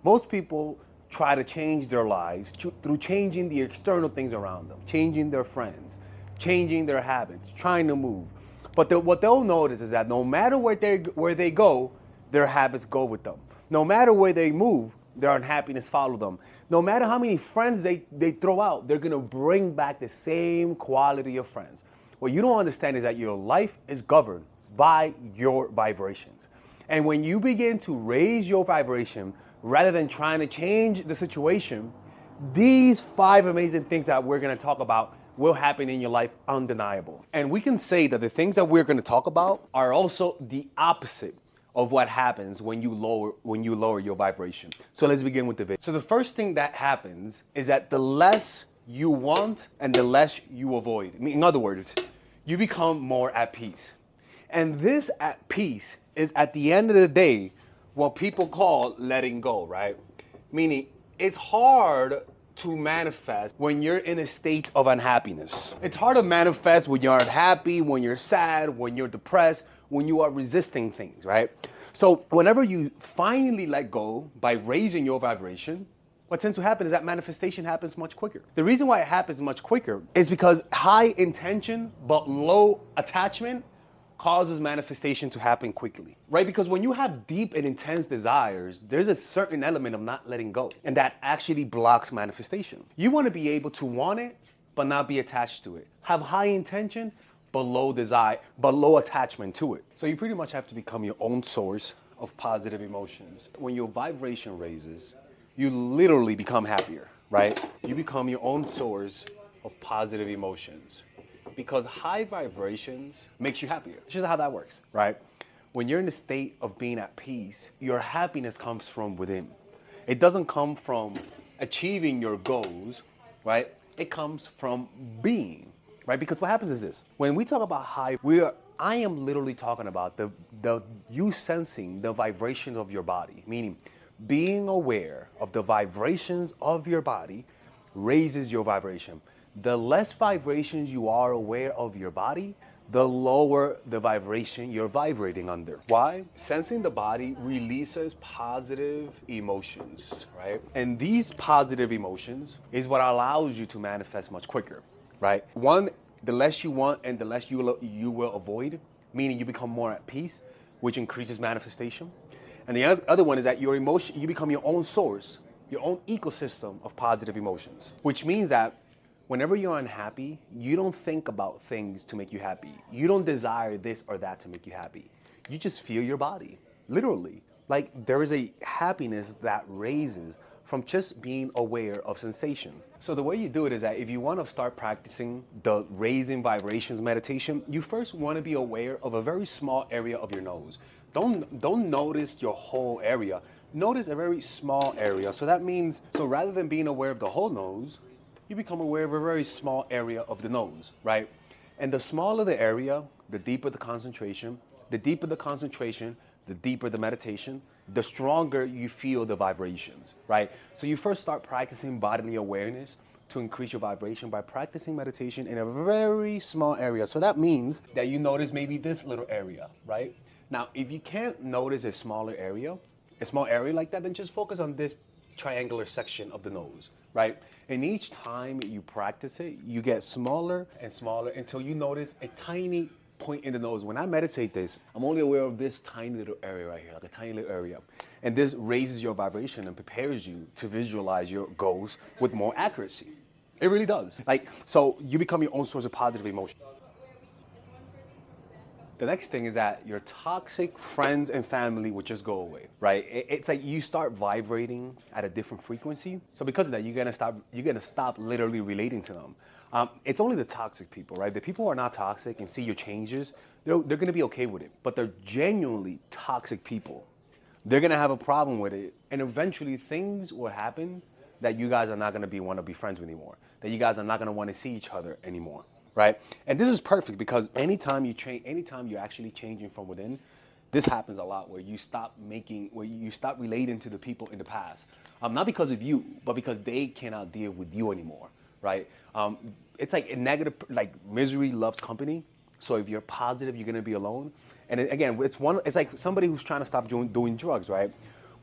Most people try to change their lives through changing the external things around them, changing their friends, changing their habits, trying to move. But what they'll notice is that no matter where they go, their habits go with them. No matter where they move, their unhappiness follow them. No matter how many friends they throw out, they're gonna bring back the same quality of friends. What you don't understand is that your life is governed by your vibrations. And when you begin to raise your vibration, rather than trying to change the situation, these 5 amazing things that we're gonna talk about will happen in your life undeniable. And we can say that the things that we're gonna talk about are also the opposite of what happens when you lower your vibration. So let's begin with the video. So the first thing that happens is that the less you want and the less you avoid. In other words, you become more at peace. And this at peace is, at the end of the day, what people call letting go, right? Meaning it's hard to manifest when you're in a state of unhappiness. It's hard to manifest when you're unhappy, when you're sad, when you're depressed, when you are resisting things, right? So whenever you finally let go by raising your vibration, what tends to happen is that manifestation happens much quicker. The reason why it happens much quicker is because high intention but low attachment causes manifestation to happen quickly, right? Because when you have deep and intense desires, there's a certain element of not letting go, and that actually blocks manifestation. You want to be able to want it, but not be attached to it. Have high intention, but low desire, but low attachment to it. So you pretty much have to become your own source of positive emotions. When your vibration raises, you literally become happier, right? You become your own source of positive emotions. Because high vibrations makes you happier. It's just how that works, right? When you're in a state of being at peace, your happiness comes from within. It doesn't come from achieving your goals, right? It comes from being, right? Because what happens is this: when we talk about high, I am literally talking about you sensing the vibrations of your body, meaning being aware of the vibrations of your body raises your vibration. The less vibrations you are aware of your body, the lower the vibration you're vibrating under. Why? Sensing the body releases positive emotions, right? And these positive emotions is what allows you to manifest much quicker, right? One, the less you want and the less you will avoid, meaning you become more at peace, which increases manifestation. And the other one is that you become your own source, your own ecosystem of positive emotions, which means that whenever you're unhappy, you don't think about things to make you happy. You don't desire this or that to make you happy. You just feel your body, literally. Like there is a happiness that raises from just being aware of sensation. So the way you do it is that if you want to start practicing the raising vibrations meditation, you first want to be aware of a very small area of your nose. Don't notice your whole area. Notice a very small area. So that means, so rather than being aware of the whole nose, you become aware of a very small area of the nose, right? And the smaller the area, the deeper the concentration. The deeper the concentration, the deeper the meditation, the stronger you feel the vibrations, right? So you first start practicing bodily awareness to increase your vibration by practicing meditation in a very small area. So that means that you notice maybe this little area, right? Now, if you can't notice a small area like that, then just focus on this triangular section of the nose, right? And each time you practice it, you get smaller and smaller until you notice a tiny point in the nose. When I meditate this, I'm only aware of this tiny little area right here, like a tiny little area. And this raises your vibration and prepares you to visualize your goals with more accuracy. It really does. Like, so you become your own source of positive emotion. The next thing is that your toxic friends and family would just go away, right? It's like you start vibrating at a different frequency. So because of that, you're gonna stop literally relating to them. It's only the toxic people, right? The people who are not toxic and see your changes, they're gonna be okay with it. But they're genuinely toxic people. They're gonna have a problem with it. And eventually things will happen that you guys are not gonna wanna be friends with anymore. That you guys are not gonna wanna see each other anymore. Right? And this is perfect because anytime you're actually changing from within, this happens a lot where you stop relating to the people in the past. Not because of you, but because they cannot deal with you anymore, right? It's like a negative, like misery loves company. So if you're positive, you're gonna be alone. And again, it's like somebody who's trying to stop doing drugs, right?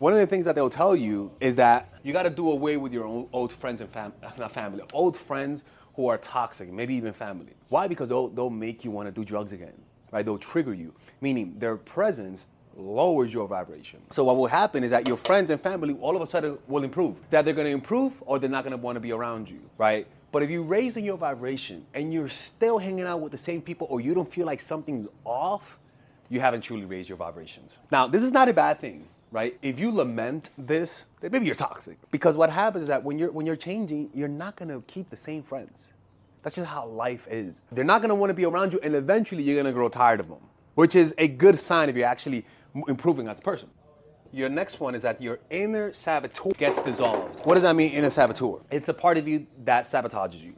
one of the things that they'll tell you is that you got to do away with your old friends and not family, old friends who are toxic, maybe even family. Why? Because they'll make you want to do drugs again, right? They'll trigger you, meaning their presence lowers your vibration. So what will happen is that your friends and family all of a sudden will improve. That they're going to improve or they're not going to want to be around you, right? But if you're raising your vibration and you're still hanging out with the same people or you don't feel like something's off, you haven't truly raised your vibrations. Now, this is not a bad thing, right? If you lament this, then maybe you're toxic. Because what happens is that when you're changing, you're not going to keep the same friends. That's just how life is. They're not going to want to be around you, and eventually you're going to grow tired of them, which is a good sign if you're actually improving as a person. Your next one is that your inner saboteur gets dissolved. What does that mean, inner saboteur? It's a part of you that sabotages you.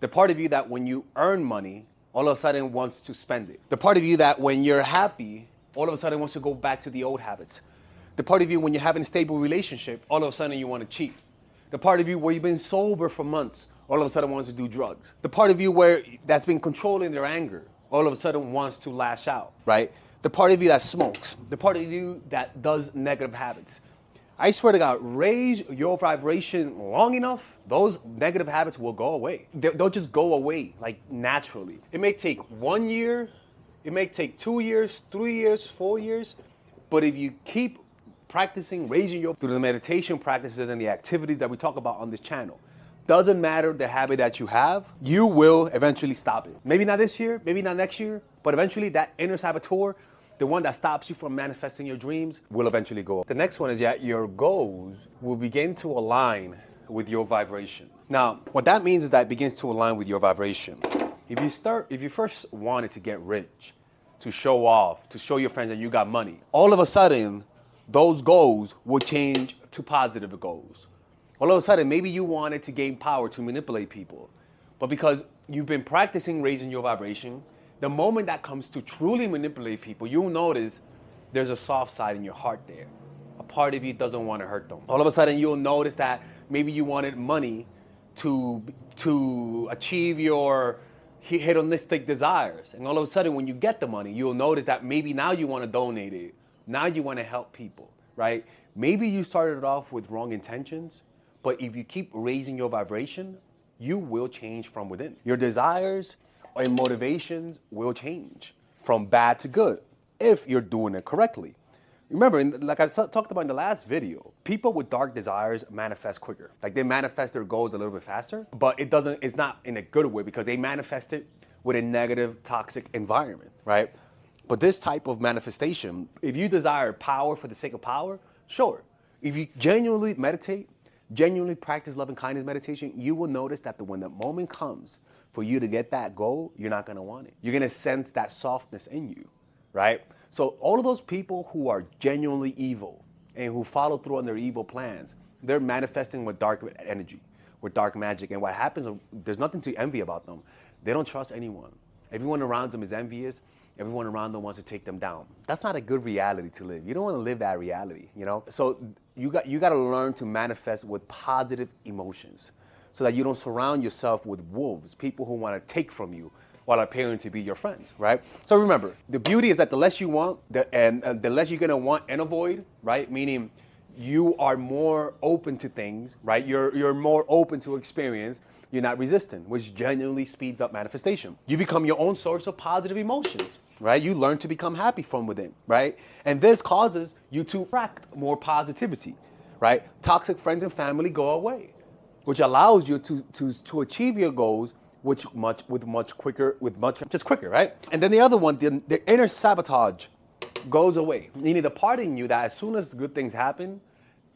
The part of you that when you earn money, all of a sudden wants to spend it. The part of you that when you're happy, all of a sudden wants to go back to the old habits. The part of you when you're having a stable relationship, all of a sudden you want to cheat. The part of you where you've been sober for months, all of a sudden wants to do drugs. The part of you where that's been controlling their anger, all of a sudden wants to lash out, right? The part of you that smokes, the part of you that does negative habits. I swear to God, raise your vibration long enough, those negative habits will go away. They'll just go away, like naturally. It may take 1 year, it may take 2 years, 3 years, 4 years, but if you keep practicing raising your, through the meditation practices and the activities that we talk about on this channel, doesn't matter the habit that you have, you will eventually stop it. Maybe not this year, maybe not next year, but eventually that inner saboteur, the one that stops you from manifesting your dreams, will eventually go up. The next one is that your goals will begin to align with your vibration. Now, what that means is that it begins to align with your vibration. If you first wanted to get rich, to show off, to show your friends that you got money, all of a sudden, those goals will change to positive goals. All of a sudden, maybe you wanted to gain power to manipulate people, but because you've been practicing raising your vibration, the moment that comes to truly manipulate people, you'll notice there's a soft side in your heart there. A part of you doesn't want to hurt them. All of a sudden, you'll notice that maybe you wanted money to achieve your hedonistic desires. And all of a sudden, when you get the money, you'll notice that maybe now you want to donate it. Now you want to help people, right? Maybe you started off with wrong intentions, but if you keep raising your vibration, you will change from within. Your desires and motivations will change from bad to good if you're doing it correctly. Remember, like I talked about in the last video, people with dark desires manifest quicker. Like they manifest their goals a little bit faster, but it's not in a good way because they manifest it with a negative, toxic environment, right? But this type of manifestation, if you desire power for the sake of power, sure. If you genuinely meditate, genuinely practice love and kindness meditation, you will notice that when the moment comes for you to get that goal, you're not gonna want it. You're gonna sense that softness in you, right? So all of those people who are genuinely evil and who follow through on their evil plans, they're manifesting with dark energy, with dark magic. And what happens, there's nothing to envy about them. They don't trust anyone. Everyone around them is envious. Everyone around them wants to take them down. That's not a good reality to live. You don't want to live that reality, you know? So you got to learn to manifest with positive emotions so that you don't surround yourself with wolves, people who want to take from you while appearing to be your friends, right? So remember, the beauty is that the less you want, the less you're going to want and avoid, right? Meaning you are more open to things, right? You're more open to experience. You're not resistant, which genuinely speeds up manifestation. You become your own source of positive emotions, right? You learn to become happy from within, right? And this causes you to attract more positivity, right? Toxic friends and family go away, which allows you to achieve your goals much quicker, right? And then the other one, the inner sabotage goes away. Meaning the part in you that as soon as good things happen,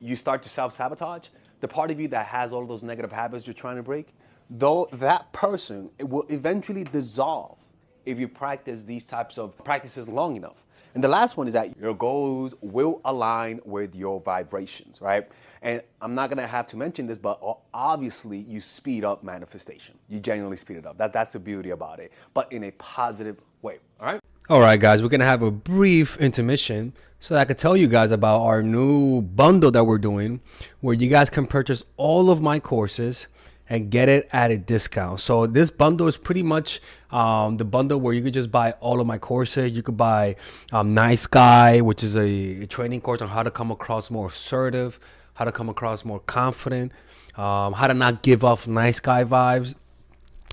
you start to self-sabotage. The part of you that has all those negative habits you're trying to break, though that person, it will eventually dissolve if you practice these types of practices long enough. And the last one is that your goals will align with your vibrations, right? And I'm not gonna have to mention this, but obviously you speed up manifestation. You genuinely speed it up. That's the beauty about it, but in a positive way, all right? All right, guys, we're gonna have a brief intermission so that I can tell you guys about our new bundle that we're doing, where you guys can purchase all of my courses and get it at a discount. So this bundle is pretty much the bundle where you could just buy all of my courses. You could buy Nice Guy, which is a training course on how to come across more assertive, how to come across more confident, how to not give off nice guy vibes.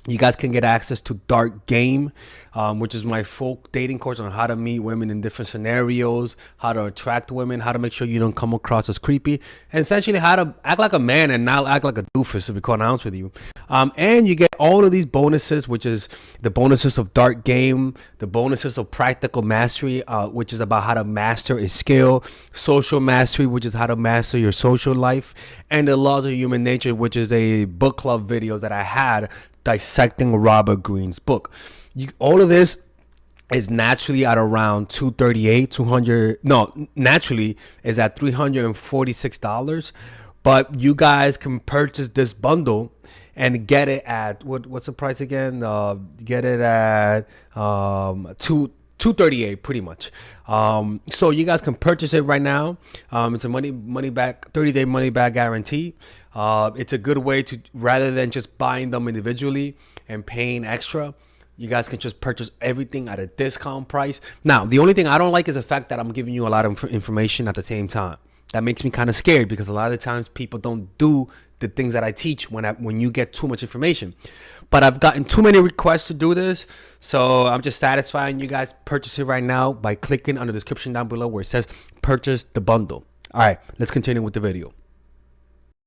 You guys can get access to Dark Game, which is my full dating course on how to meet women in different scenarios, how to attract women, how to make sure you don't come across as creepy, and essentially how to act like a man and not act like a doofus, to be quite honest with you. And you get all of these bonuses, which is the bonuses of Dark Game, the bonuses of Practical Mastery, which is about how to master a skill, Social Mastery, which is how to master your social life, and the Laws of Human Nature, which is a book club video that I had dissecting Robert Greene's book. All of this is naturally at around naturally is at $346, but you guys can purchase this bundle and get it at what's the price again? Get it at 238 pretty much. So you guys can purchase it right now. It's a money back 30-day money back guarantee. It's a good way to, rather than just buying them individually and paying extra, you guys can just purchase everything at a discount price. Now, the only thing I don't like is the fact that I'm giving you a lot of information at the same time. That makes me kind of scared because a lot of times people don't do the things that I teach when you get too much information. But I've gotten too many requests to do this, so I'm just satisfying you guys. Purchase it right now by clicking on the description down below where it says purchase the bundle. All right, let's continue with the video.